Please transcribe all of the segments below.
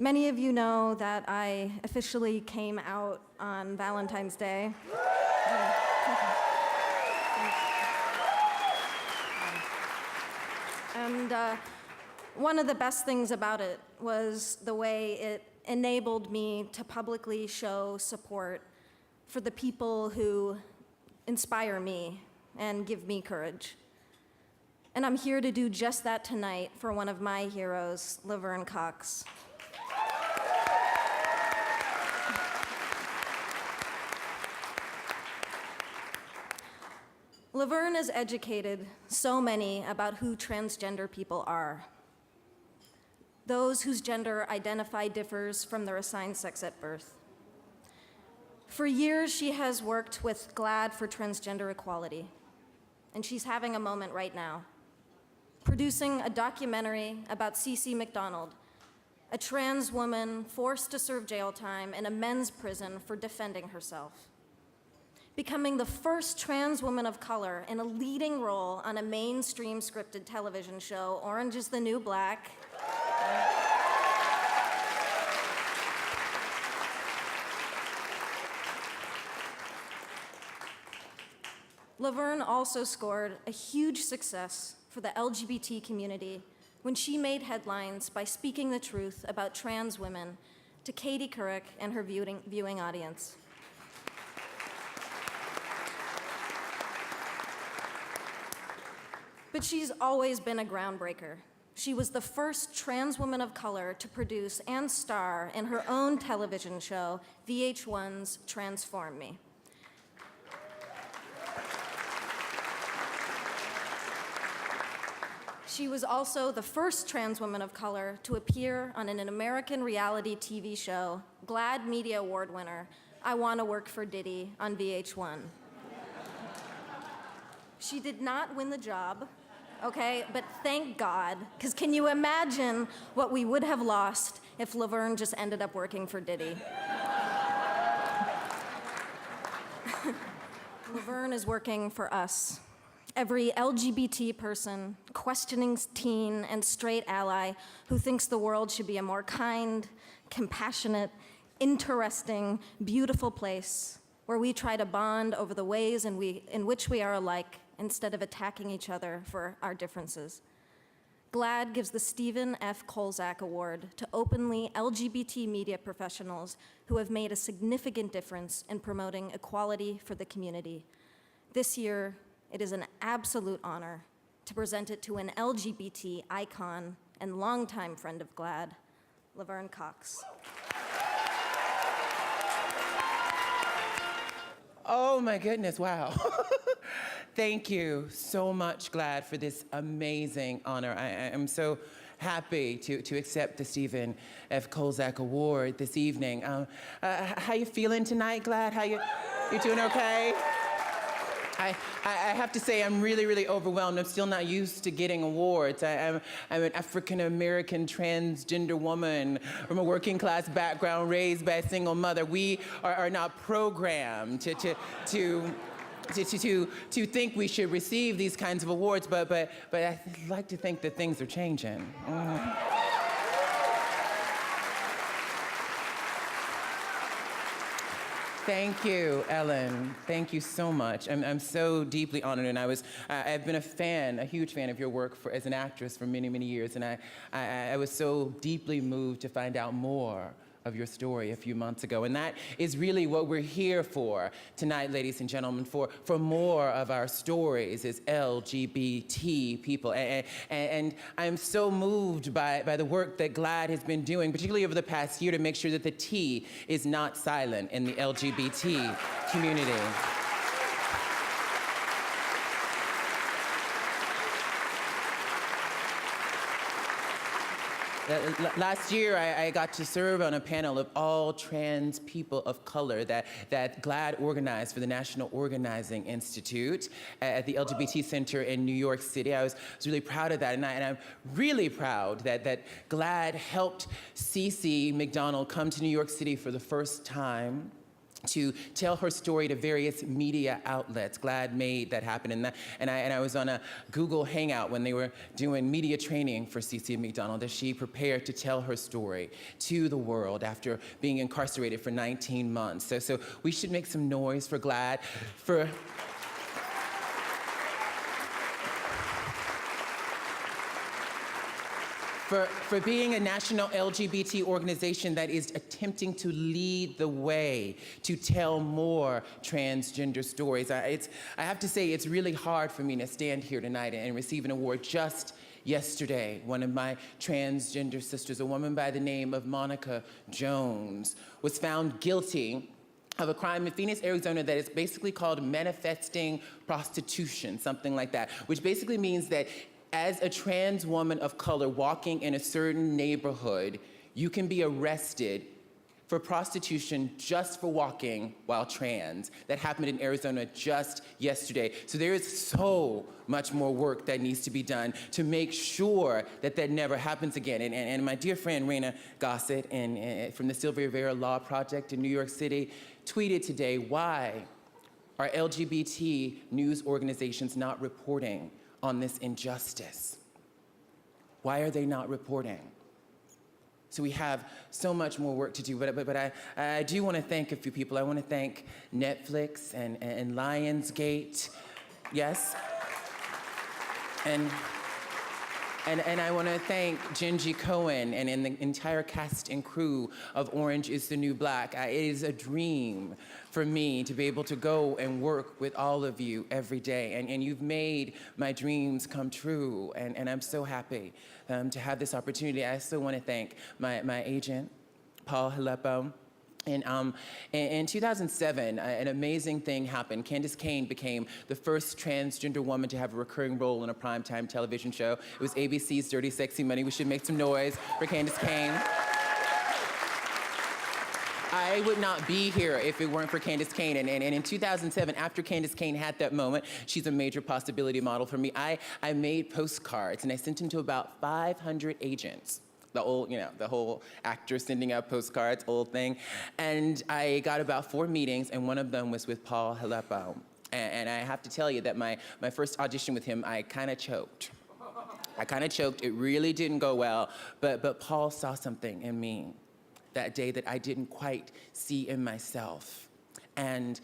Many of you know that I officially came out on Valentine's Day. And one of the best things about it was the way it enabled me to publicly show support for the people who inspire me and give me courage. And I'm here to do just that tonight for one of my heroes, Laverne Cox. Laverne has educated so many about who transgender people are. Those whose gender identify differs from their assigned sex at birth. For years, she has worked with Glaad for transgender equality, and she's having a moment right now, producing a documentary about Cece McDonald, a trans woman forced to serve jail time in a men's prison for defending herself, becoming the first trans woman of color in a leading role on a mainstream scripted television show, Orange is the New Black. Laverne also scored a huge success for the LGBT community when she made headlines by speaking the truth about trans women to Katie Couric and her viewing audience. But she's always been a groundbreaker. She was the first trans woman of color to produce and star in her own television show, VH1's Transform Me. She was also the first trans woman of color to appear on an American reality TV show, Glaad Media Award winner, I Wanna Work for Diddy on VH1. She did not win the job, okay, but thank God, because can you imagine what we would have lost if Laverne just ended up working for Diddy? Laverne is working for us. Every LGBT person, questioning teen, and straight ally who thinks the world should be a more kind, compassionate, interesting, beautiful place where we try to bond over the ways in which we are alike instead of attacking each other for our differences. Glaad gives the Stephen F. Kolzak Award to openly LGBT media professionals who have made a significant difference in promoting equality for the community. This year, it is an absolute honor to present it to an LGBT icon and longtime friend of Glaad, Laverne Cox. Oh my goodness, wow. Thank you so much, Glaad, for this amazing honor. I am so happy to accept the Stephen F. Kolzak Award this evening. How you feeling tonight, Glaad? You doing okay? I have to say I'm really overwhelmed. I'm still not used to getting awards. I'm an African-American transgender woman from a working class background raised by a single mother. We are not programmed to think we should receive these kinds of awards, but I'd like to think that things are changing. Thank you, Ellen. Thank you so much. I'm so deeply honored, and I've been a huge fan of your work as an actress for many years, and I was so deeply moved to find out more of your story a few months ago. And that is really what we're here for tonight, ladies and gentlemen, for more of our stories as LGBT people. And I'm so moved by the work that Glaad has been doing, particularly over the past year, to make sure that the T is not silent in the LGBT community. Last year, I got to serve on a panel of all trans people of color that Glaad organized for the National Organizing Institute at the LGBT Center in New York City. I was really proud of that, and I'm really proud that Glaad helped Cece McDonald come to New York City for the first time to tell her story to various media outlets. Glaad made that happen. And I was on a Google Hangout when they were doing media training for CC McDonald, as she prepared to tell her story to the world after being incarcerated for 19 months. So we should make some noise for Glaad, for being a national LGBT organization that is attempting to lead the way to tell more transgender stories. I have to say, it's really hard for me to stand here tonight and receive an award. Just yesterday, one of my transgender sisters, a woman by the name of Monica Jones, was found guilty of a crime in Phoenix, Arizona that is basically called manifesting prostitution, something like that, which basically means that as a trans woman of color walking in a certain neighborhood, you can be arrested for prostitution just for walking while trans. That happened in Arizona just yesterday. So there is so much more work that needs to be done to make sure that that never happens again. And my dear friend Raina Gossett from the Sylvia Rivera Law Project in New York City tweeted today, why are LGBT news organizations not reporting on this injustice? Why are they not reporting? So we have so much more work to do, but I do want to thank a few people. I want to thank Netflix and Lionsgate, yes, and I want to thank Genji Cohen and the entire cast and crew of Orange is the New Black. It is a dream for me to be able to go and work with all of you every day, and you've made my dreams come true, and I'm so happy to have this opportunity. I also want to thank my agent, Paul Haleppo. In 2007, an amazing thing happened. Candace Cain became the first transgender woman to have a recurring role in a primetime television show. It was ABC's Dirty Sexy Money. We should make some noise for Candace Cain. I would not be here if it weren't for Candace Cain. And in 2007, after Candace Cain had that moment, she's a major possibility model for me. I made postcards, and I sent them to about 500 agents. The whole actor sending out postcards, old thing. And I got about 4 meetings, and one of them was with Paul Haleppo. And I have to tell you that my first audition with him, I kind of choked. It really didn't go well, but Paul saw something in me that day that I didn't quite see in myself. And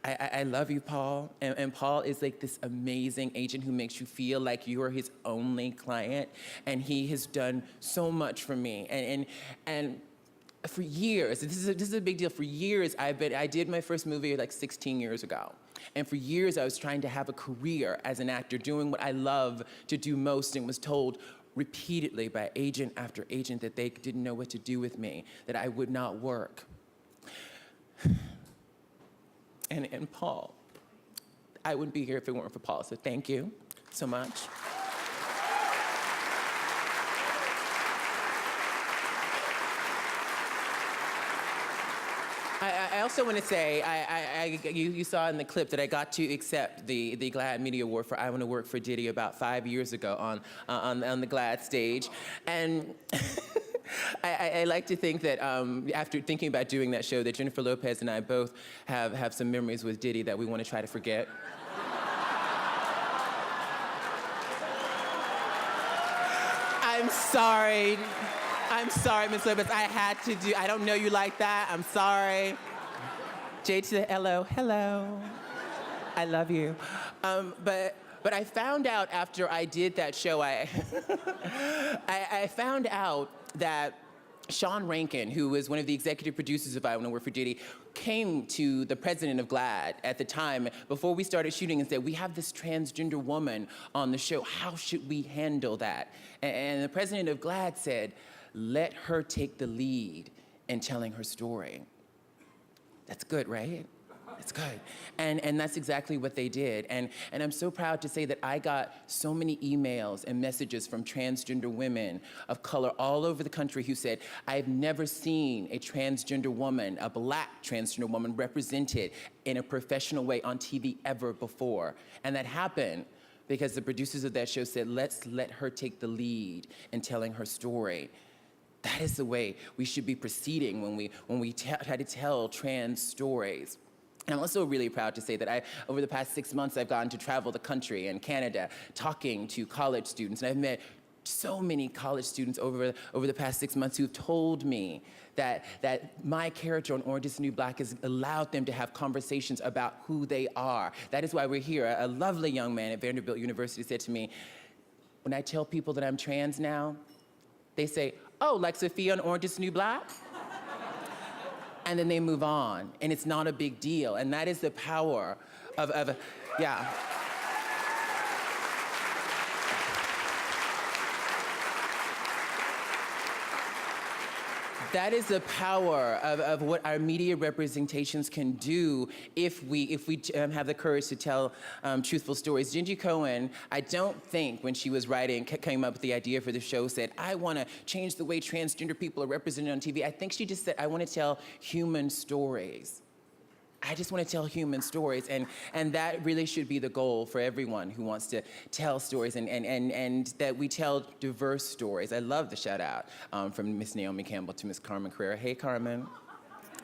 I love you, Paul. And Paul is like this amazing agent who makes you feel like you are his only client. And he has done so much for me. And for years, this is a big deal. For years, I did my first movie like 16 years ago. And for years, I was trying to have a career as an actor, doing what I love to do most, and was told repeatedly by agent after agent that they didn't know what to do with me, that I would not work. And Paul, I wouldn't be here if it weren't for Paul, so thank you so much. I also want to say, you saw in the clip that I got to accept the Glaad Media Award for I Want to Work for Diddy about 5 years ago on the Glaad stage. And I like to think that after thinking about doing that show, that Jennifer Lopez and I both have some memories with Diddy that we want to try to forget. I'm sorry, Ms. Lopez. I had to do, I don't know you like that. I'm sorry. J to the hello. I love you. But I found out after I did that show, I found out that Sean Rankin, who was one of the executive producers of I Want to Work for Diddy, came to the president of Glaad at the time before we started shooting and said, we have this transgender woman on the show. How should we handle that? And the president of Glaad said, let her take the lead in telling her story. That's good, right? It's good. And that's exactly what they did. And I'm so proud to say that I got so many emails and messages from transgender women of color all over the country who said, I've never seen a transgender woman, a Black transgender woman, represented in a professional way on TV ever before. And that happened because the producers of that show said, let's let her take the lead in telling her story. That is the way we should be proceeding when we try to tell trans stories. And I'm also really proud to say that over the past 6 months, I've gotten to travel the country and Canada, talking to college students. And I've met so many college students over the past 6 months who've told me that my character on Orange is the New Black has allowed them to have conversations about who they are. That is why we're here. A lovely young man at Vanderbilt University said to me, when I tell people that I'm trans now, they say, oh, like Sophia on Orange is the New Black? And then they move on, and it's not a big deal. And that is the power yeah. That is the power of what our media representations can do if we have the courage to tell truthful stories. Gingy Cohen, I don't think when she was writing, came up with the idea for the show, said, I want to change the way transgender people are represented on TV. I think she just said, I want to tell human stories. I just want to tell human stories, and that really should be the goal for everyone who wants to tell stories, and that we tell diverse stories. I love the shout out from Miss Naomi Campbell to Miss Carmen Carrera. Hey, Carmen.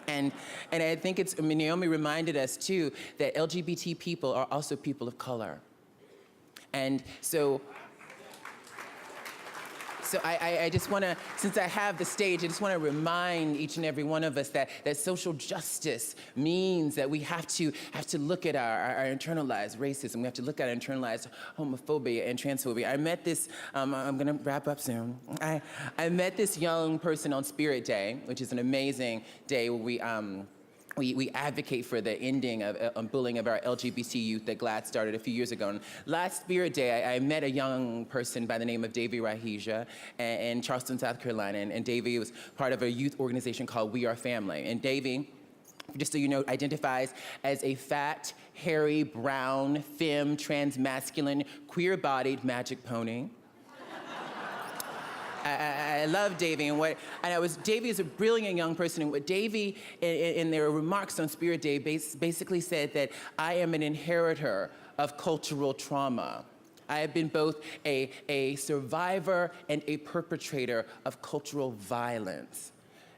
And I think Naomi reminded us too that LGBT people are also people of color. And so I just want to, since I have the stage, I just want to remind each and every one of us that social justice means that we have to look at our internalized racism. We have to look at our internalized homophobia and transphobia. I met this, I'm going to wrap up soon. I met this young person on Spirit Day, which is an amazing day where we advocate for the ending of bullying of our LGBT youth that Glaad started a few years ago. And last Spirit Day, I met a young person by the name of Davy Rahija in Charleston, South Carolina. And Davy was part of a youth organization called We Are Family. And Davy, just so you know, identifies as a fat, hairy, brown, femme, transmasculine, queer-bodied magic pony. I love Davy, Davy is a brilliant young person, and what Davy, in their remarks on Spirit Day, basically said that I am an inheritor of cultural trauma. I have been both a survivor and a perpetrator of cultural violence.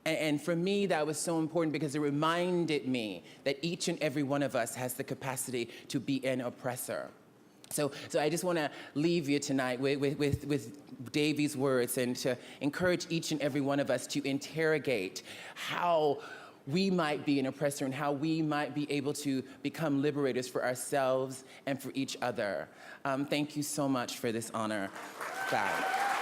And for me, that was so important because it reminded me that each and every one of us has the capacity to be an oppressor. So I just want to leave you tonight with Davy's words, and to encourage each and every one of us to interrogate how we might be an oppressor and how we might be able to become liberators for ourselves and for each other. Thank you so much for this honor. Bye.